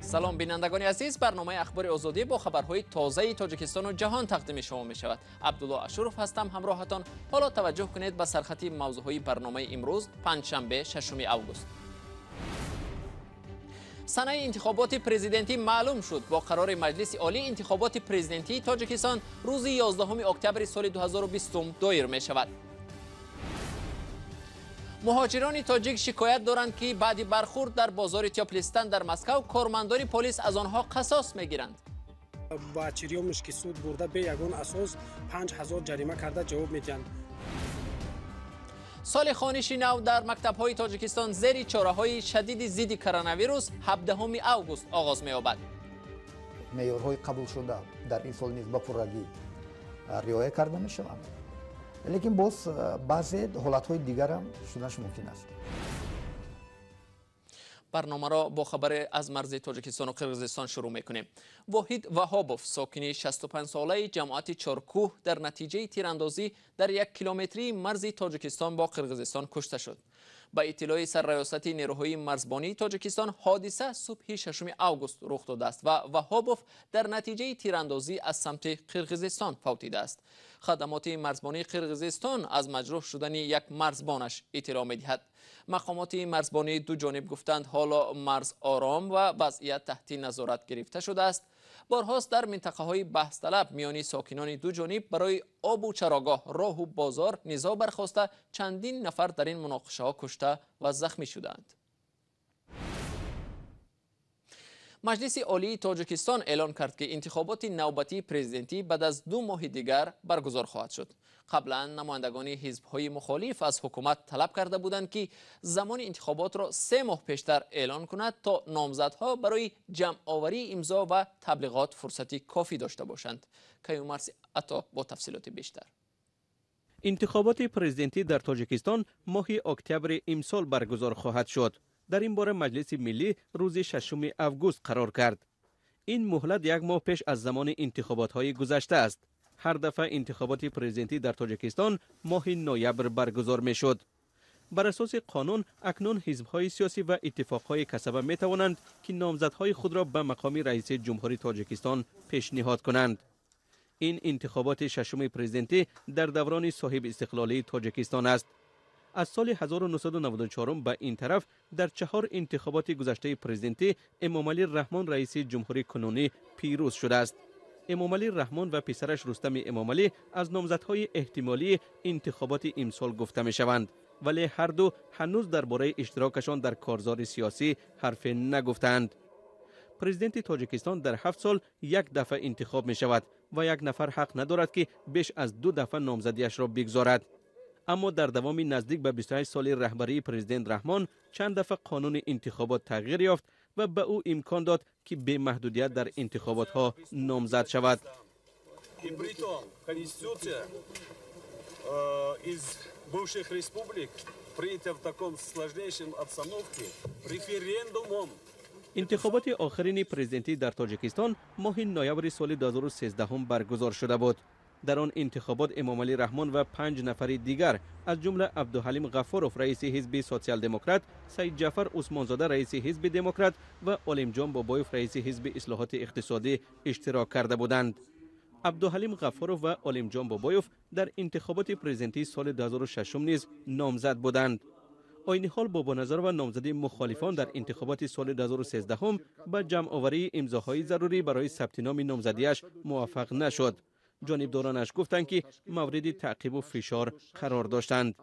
سلام بینندگان عزیز، برنامه اخبار آزادی با خبرهای تازه تاجیکستان و جهان تقدیم شما می شود. عبدالله اشرف هستم همراهتان. حالا توجه کنید به سرخط موضوعهای برنامه امروز پنجشنبه 6 اوگوست. سنه انتخابات پرزیدنتی معلوم شد. با قرار مجلس عالی انتخابات پرزیدنتی تاجیکستان روز 11 اکتبر سال 2020 دایر می شود. مهاجران تاجیک شکایت دارند که بعد برخورد در بازار تیاپلستان در مسکو کارمندان پلیس از آنها قصاص میگیرند. با چریومش که سود برده به یگان اساس 5000 جریمه کرده جواب میدن. سال خوانش نو در مکتب‌های تاجیکستان زیر چاره‌های شدید ضد کرونا ویروس 17 اوگوست آغاز می‌یابد. معیارهای قبول شده در این سال نیز به پررگی رعایت کرده می‌شوند. لیکن باز بعضی حالت‌های دیگر هم شدنش ممکن است. برنامه را با خبر از مرز تاجیکستان و قرقیزستان شروع می‌کنیم. واحد وهابوف ساکن 65 ساله جماعت چارکوه در نتیجه تیراندازی در 1 کیلومتری مرز تاجیکستان با قرقیزستان کشته شد. با اطلاع سرریاست نیروهای مرزبانی تاجیکستان حادثه صبح 6 اوگوست رخ داده است و وهابوف در نتیجه تیراندازی از سمت قرقیزستان فوتیده است. خدمات مرزبانی قرقیزستان از مجروح شدن یک مرزبانش اطلاع می‌دهد. مقامات مرزبانی دو جانب گفتند حالا مرز آرام و وضعیت تحت نظارت گرفته شده است. بارهاست در منطقه های بحث طلب میان ساکنان دو جانب برای آب و چراگاه، راه و بازار نزاع برخاسته چندین نفر در این مناقشه ها کشته و زخمی شدند. مجلس عالی تاجیکستان اعلان کرد که انتخابات نوبتی پرزیدنتی بعد از 2 ماه دیگر برگزار خواهد شد. قبلا نمایندگان حزب‌های مخالف از حکومت طلب کرده بودند که زمان انتخابات را 3 ماه پیشتر اعلان کند تا نامزدها برای جمع آوری امضا و تبلیغات فرصتی کافی داشته باشند. کیومرث عطا با تفصیلات بیشتر. انتخابات پرزیدنتی در تاجیکستان ماه اکتبر امسال برگزار خواهد شد. در این باره مجلس ملی روز 6 اوگوست قرار کرد. این مهلت 1 ماه پیش از زمان انتخابات‌های گذشته است. هر دفعه انتخابات پرزیدنتی در تاجیکستان ماه نوامبر برگزار می‌شد. بر اساس قانون اکنون حزب‌های سیاسی و اتفاق‌های کسبه می‌توانند که نامزدهای خود را به مقام رئیس جمهوری تاجیکستان پیشنهاد کنند. این انتخابات 6 پرزیدنتی در دوران صاحب استقلالی تاجیکستان است. از سال 1994 به این طرف در 4 انتخابات گذشته پرزیدنتی امامعلی رحمان رئیس جمهوری کنونی پیروز شده است. امامعلی رحمان و پسرش رستم امامعلی از نامزدهای احتمالی انتخابات امسال گفته می شوند، ولی هر دو هنوز درباره اشتراکشان در کارزار سیاسی حرف نگفتند. پرزیدنت تاجیکستان در 7 سال 1 دفعه انتخاب می شود و 1 نفر حق ندارد که بیش از 2 دفعه نامزدیش را بگذارد. اما در دوام نزدیک به 28 سال رهبری پرزیدنت رحمان چند دفعه قانون انتخابات تغییر یافت و به او امکان داد که به محدودیت در انتخابات ها نامزد شود. انتخابات آخرین پرزیدنتی در تاجیکستان ماه نوامبر سال 2013 برگزار شده بود. در آن انتخابات امامعلی رحمان و 5 نفر دیگر از جمله عبدالحلیم غفاروف رئیس حزب سوسیال دموکرات، سید جعفر عثمانزاده رئیس حزب دموکرات و علیمجان بابایوف رئیس حزب اصلاحات اقتصادی اشتراک کرده بودند. عبدالحلیم غفاروف و علیمجان بابایوف در انتخابات پرزیدنتی سال 2006 نیز نامزد بودند. عین حال بابا نظر و نامزدی مخالفان در انتخابات سال 2013 هم به جمع آوری امضاهای ضروری برای ثبت نام نامزدیش موفق نشد. جانبدارانش گفتند که مورد تعقیب و فشار قرار داشتند.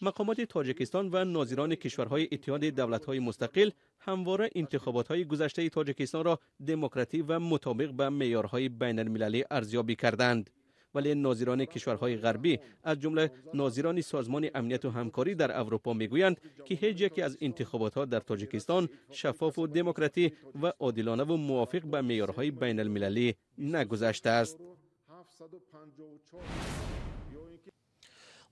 مقامات تاجیکستان و ناظران کشورهای اتحاد دولت‌های مستقل همواره انتخابات‌های گذشته تاجیکستان را دموکراتیک و مطابق به معیارهای بین‌المللی ارزیابی کردند. ولی ناظران کشورهای غربی از جمله ناظران سازمان امنیت و همکاری در اروپا میگویند که هیچ یکی از انتخابات‌ها در تاجیکستان شفاف و دموکراتیک و عادلانه و موافق به معیارهای بین‌المللی نگذشته است.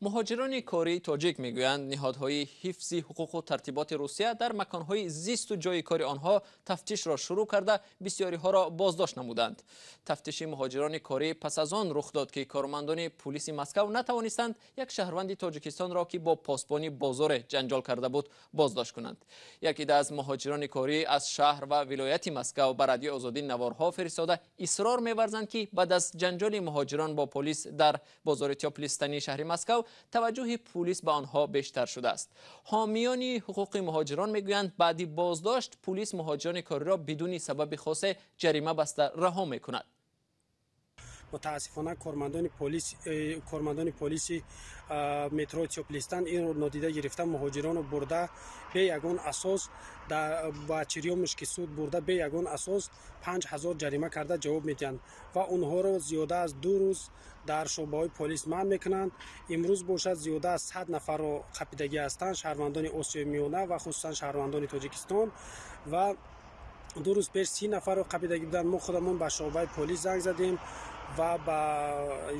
مهاجران کاری تاجیک میگویند نهادهای حفظ حقوق و ترتیبات روسیه در مکانهای زیست و جای کار آنها تفتیش را شروع کرده بسیاری ها را بازداشت نمودند. تفتیش مهاجران کاری پس از آن رخ داد که کارمندان پلیس مسکو نتوانستند یک شهروند تاجیکستان را که با پاسبانی بازار جنجال کرده بود بازداشت کنند. یکی عده از مهاجران کاری از شهر و ولایت مسکو بر رادیو آزادی نوارها فرستاده اصرار می‌ورزند که بعد از جنجال مهاجران با پلیس در بازار تیاپلیستانی شهر مسکو توجه پلیس به آنها بیشتر شده است. حامیان حقوق مهاجران میگویند بعد بازداشت پلیس مهاجران کاری را بدون سبب خاص جریمه بسته رها میکند. متاسفانه کارمندان پلیس مترو تیاپلیستان این رو نادیده گرفته مهاجران رو برده به یگان اساس با چریومش که سود برده به یگان اساس 5000 جریمه کرده جواب میدن و اونها رو زیاده از 2 روز در شعبه های پلیس منع میکنند. امروز باشد زیاده از 100 نفر رو خپیدگی هستند، شهروندان آسیای میانه و خصوصا شهروندان تاجیکستان و 2 روز پیش 30 نفر رو خپیدگی بودند. ما خودمون به شعبه پلیس زنگ زدیم و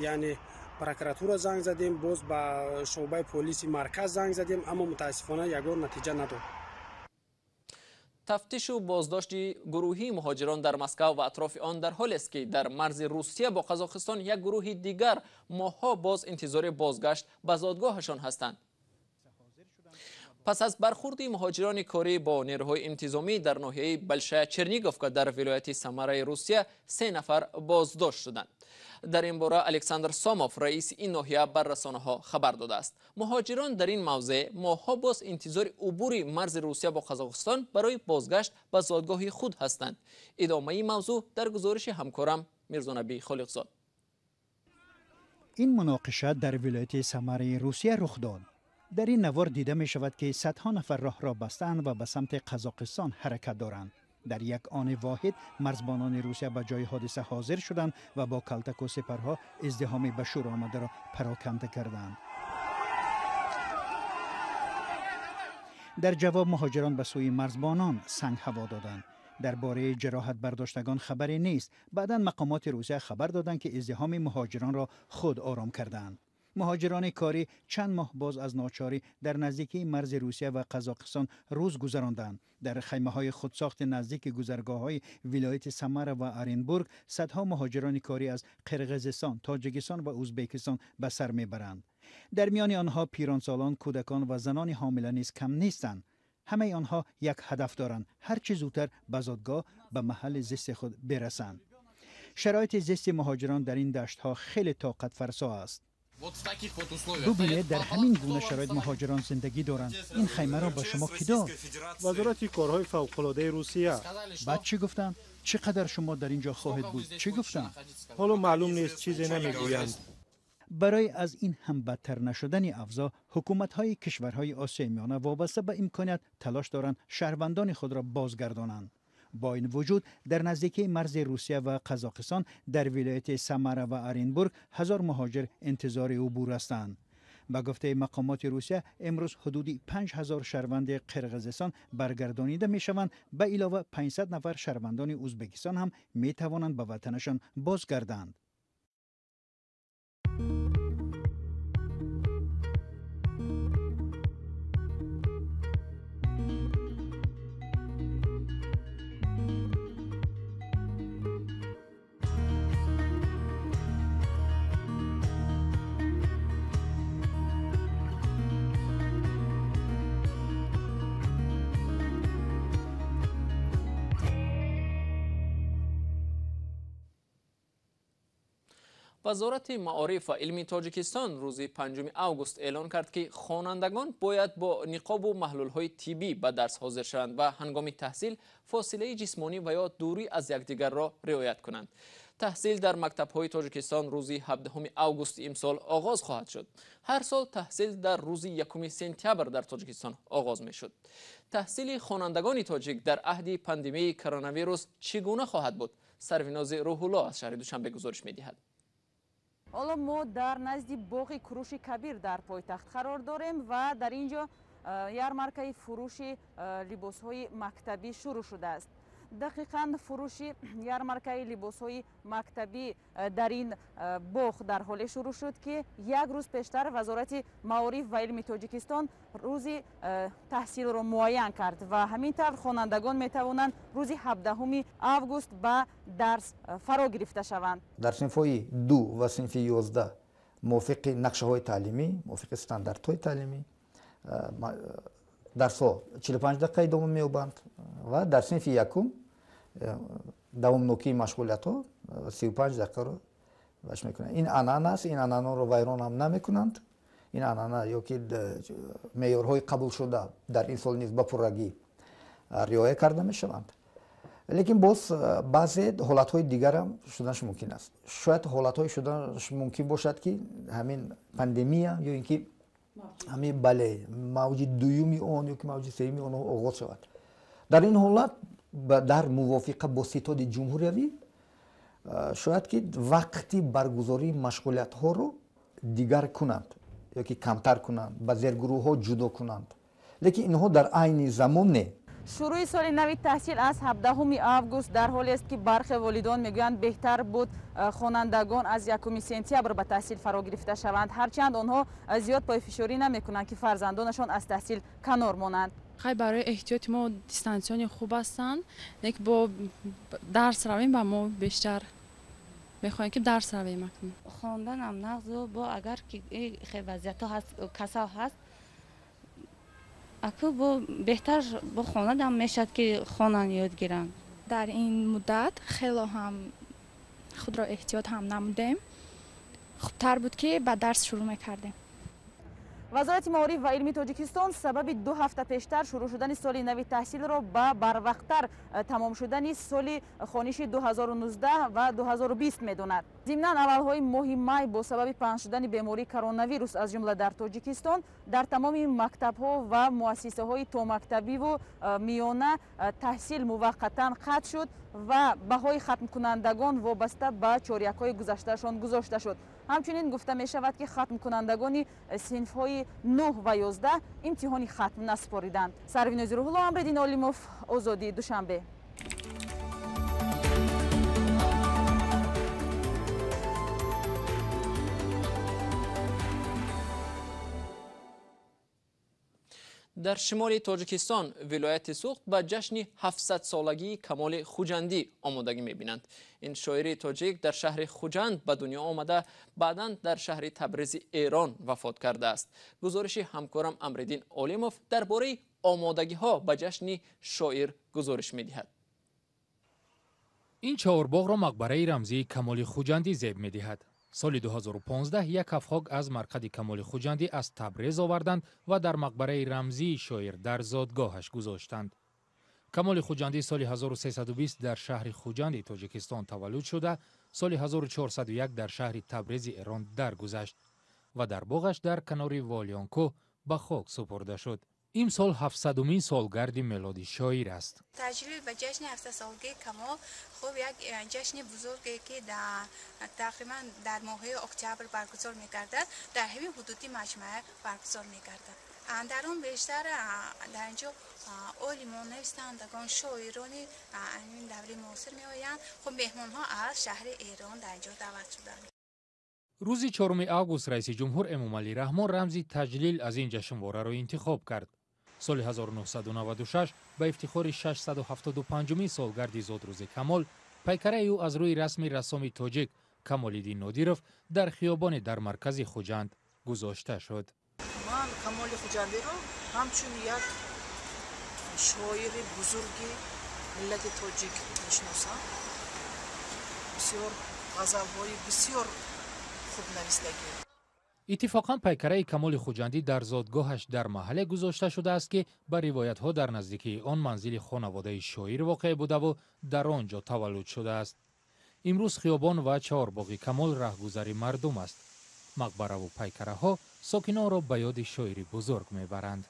یعنی پروکراتور زنگ زدیم، باز به شعبه پلیس مرکز زنگ زدیم، اما متاسفانه یگان نتیجه نداد. تفتیش و بازداشت گروهی مهاجران در مسکو و اطراف آن در حالی است که در مرز روسیه با قزاقستان یک گروه دیگر ماه‌ها باز انتظار بازگشت به زادگاهشان هستند. پس از برخورد مهاجران کاری با نیروهای انتظامی در ناحیه بلشه چرنیگوف که در ولایت سمره روسیه 3 نفر بازداشت شدند. در این باره الکساندر ساموف رئیس این ناحیه بر رسانه‌ها خبر داده است. مهاجران در این موضع ماه‌ها باز انتظار عبور مرز روسیه با قزاقستان برای بازگشت به زادگاه خود هستند. ادامه این موضوع در گزارش همکارم میرزا نبی خالقزاد. این مناقشه در ولایت سمره روسیه رخ داد. در این نوار دیده می شود که صدها نفر راه را بستند و به سمت قزاقستان حرکت دارند. در یک آن واحد مرزبانان روسیه به جای حادثه حاضر شدند و با کلتک و سپرها ازدحام به شور آمده را پراکنده کردند. در جواب مهاجران به سوی مرزبانان سنگ هوا دادند. درباره جراحت برداشتگان خبری نیست. بعداً مقامات روسیه خبر دادند که ازدحام مهاجران را خود آرام کردند. مهاجران کاری چند ماه باز از ناچاری در نزدیکی مرز روسیه و قزاقستان روز گذراندند. در خیمه‌های خودساخت نزدیک گذرگاه‌های ولایت سمره و ارینبورگ صدها مهاجران کاری از قرقیزستان، تاجیکستان و ازبکستان به سر میبرند. در میان آنها پیرانسالان، کودکان و زنان حامله نیز کم نیستند. همه آنها یک هدف دارند: هر چه زودتر به زادگاه به محل زیست خود برسند. شرایط زیست مهاجران در این دشت‌ها خیلی طاقت فرسا است. ببینید در همین گونه شرایط مهاجران زندگی دارند. این خیمه را به شما کی داد؟ وزارت کارهای فوق‌العاده روسیه. بعد چی گفتن؟ چقدر شما در اینجا خواهید بود؟ چی گفتن؟ حالا معلوم نیست، چیزی نمیگویند. برای از این هم بدتر نشدن اوضاع، حکومت‌های کشورهای آسیای میانه وابسته به امکانیت تلاش دارند شهروندان خود را بازگردانند. با این وجود در نزدیکی مرز روسیه و قزاقستان در ولایت سمره و ارینبورگ 1000 مهاجر انتظار عبور هستند. به گفته مقامات روسیه امروز حدودی 5000 شهروند قرقیزستان برگردانیده می شوند. به علاوه 500 نفر شهروندان ازبکستان هم می توانند به وطنشان بازگردند. وزارت معارف و علم تاجیکستان روز 5 آگوست اعلان کرد که خوانندگان باید با نقاب و محلول‌های طبی به درس حاضر شوند و هنگام تحصیل فاصله جسمانی و یا دوری از یکدیگر را رعایت کنند. تحصیل در مکتب‌های تاجیکستان روز 17 آگوست امسال آغاز خواهد شد. هر سال تحصیل در روز 1 سپتامبر در تاجیکستان آغاز می‌شد. تحصیل خوانندگان تاجیک در عهد پاندمی کرونا ویروس چگونه خواهد بود؟ سروناز روح الله از شهر دوشنبه گزارش می‌دهد. حالا ما در نزد باغ کروش کبیر در پایتخت قرار داریم و در اینجا یارمارکه فروش لباس‌های مکتبی شروع شده است. دقیقاً فروش یارمارکه لباس‌های مکتبی در این باغ در حال شروع شد که یک روز پیشتر وزارت معارف و علم تاجیکستان روز تحصیل را معین کرد و همین طور خوانندگان میتوانند روز 17 آگوست به درس فرا گرفته شوند. در صنف‌های 2 و صنف 11 موافق نقشه‌های تعلیمی، موافق استانداردهای تعلیمی درس‌ها 45 دقیقه دوام می‌یابند و در صنف یکم دوامنوکی مشغولیت‌ها 35 دقیقه رو باش میکنند. این عنعنه است، این عنعنه رو ویران هم نمیکنند. این عنعنه یا که معیارهای قبول شده در این سال نیز به پررگی رعایت کرده میشوند. لیکن باز بعضی حالت‌های دیگر هم شدنش ممکن است. شاید حالت‌های شدنش ممکن باشد که همین پاندمیا یا اینکه همین بله موج دومی اون یا که موج سومی اون آغاز شود. در این حالت در موافقت با ستاد جمهوری شاید که وقتی برگزاری مشغولیت‌ها رو دیگر کنند یا که کمتر کنند، به زیرگروه‌ها جدا کنند. لیکن اینها در عین زمان نه. شروع سال نو تحصیل از 17 آگوست در حالی است که برخی والدان میگویند بهتر بود خوانندگان از 1 سپتامبر به تحصیل فرا گرفته شوند، هرچند آنها زیاد پایفشاری نمیکنند که فرزندانشان از تحصیل کنار مانند. خیلی برای احتیاط ما دیستانسیون خوب هستند، لیکن با درس رویم با ما بیشتر میخوایم که درس رویم. خواندن هم نقض با اگر که خیلی وضعیت ها هست کسا هست اکو با بهتر با خواندن میشد که خوانن یاد گیرن. در این مدت خیلی هم خود را احتیاط هم نمودیم، خوبتر بود که با درس شروع میکردیم. وزارت معارف و علم تاجیکستان سبب 2 هفته پیشتر شروع شدن سال نو تحصیل را به بروقتر تمام شدن سال خوانشی 2019 و 2020 میداند. ضمناً اولهای ماه می با سبب پنهان شدن بیماری کرونا ویروس از جمله در تاجیکستان در تمام مکتب‌ها و مؤسسه‌های تا مکتبی و میانه تحصیل موقتا قطع شد و بهای ختم کنندگان وابسته به چاریک‌های گذشتهشان گذاشته شد. همچنین گفته می شود که ختم کنندگان صنف‌های 9 و 11 امتحان ختم نسپاریدند. سروین روح‌الله، امردین علیموف، آزادی، دوشنبه. در شمال تاجیکستان ولایت سوخت به جشن 700 سالگی کمال خوجندی آمادگی می‌بینند. این شاعر تاجیک در شهر خوجند به دنیا آمده، بعداً در شهر تبریز ایران وفات کرده است. گزارش همکارم امردین علیموف درباره آمادگی‌ها به جشن شاعر گزارش می‌دهد. این چهارباغ را مقبره رمزی کمال خوجندی زیب می‌دهد. سال 2015 یک افخاک از مرقد کمال خوجندی از تبریز آوردند و در مقبره رمزی شاعر در زادگاهش گذاشتند. کمال خوجندی سال 1320 در شهر خوجند تاجیکستان تولد شده، سال 1401 در شهر تبریز ایران درگذشت و در باغش در کنار والیانکو به خاک سپرده شد. این سال 700مین سالگرد میلادی شاعر است. تجلیل به جشن 700 سالگی کمال خوب یک جشن بزرگی که تقریبا در ماه اکتبر برگزار می‌گردد، در همین حدودی مجمع برگزار می‌گردد. در آن بیشتر در اینجا عالمان، نویسندگان، شاعران این دوره معاصر می‌آیند. خب مهمان‌ها از شهر ایران در اینجا دعوت شدند. روز 4 آگوست رئیس جمهور امامعلی رحمان رمزی تجلیل از این جشنواره را انتخاب کرد. سال 1996 به افتخار 675مین سالگرد زادروز کمال، پیکره او از روی رسم رسام تاجیک کمال‌الدین نادیروف در خیابان در مرکز خوجند گذاشته شد. من کمال خوجندی را همچون یک شاعر بزرگی ملت تاجیک میشناسم. بسیار غزل‌های بسیار خوب نوشتگی. اتفاقا پیکره کمال خوجندی در زادگاهش در محله گذاشته شده است که به روایت ها در نزدیکی آن منزل خانواده شاعر واقع بوده و در آنجا تولد شده است. امروز خیابان و چهارباغ کمال رهگذر مردم است. مقبره و پیکره ها ساکنان را به یاد شاعر بزرگ میبرند.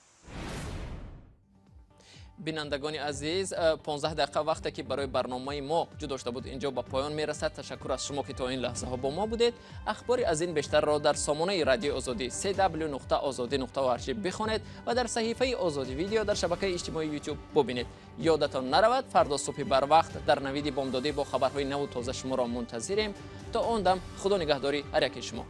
بینندگان عزیز 15 دقیقه وقتی که برای برنامه ما جدا شده بود اینجا به پایان میرسد. تشکر از شما که تا این لحظه ها با ما بودید. اخباری از این بیشتر را در سامانه رادیو آزادی www.azadi.org بخوانید و در صحیفه آزادی ویدیو در شبکه اجتماعی یوتیوب ببینید. یادتان نرود فردا صبح بر وقت در نوید بامدادی با خبرهای نو و تازه شما را منتظریم. تا اون دم خدا نگهداری هر یک شما.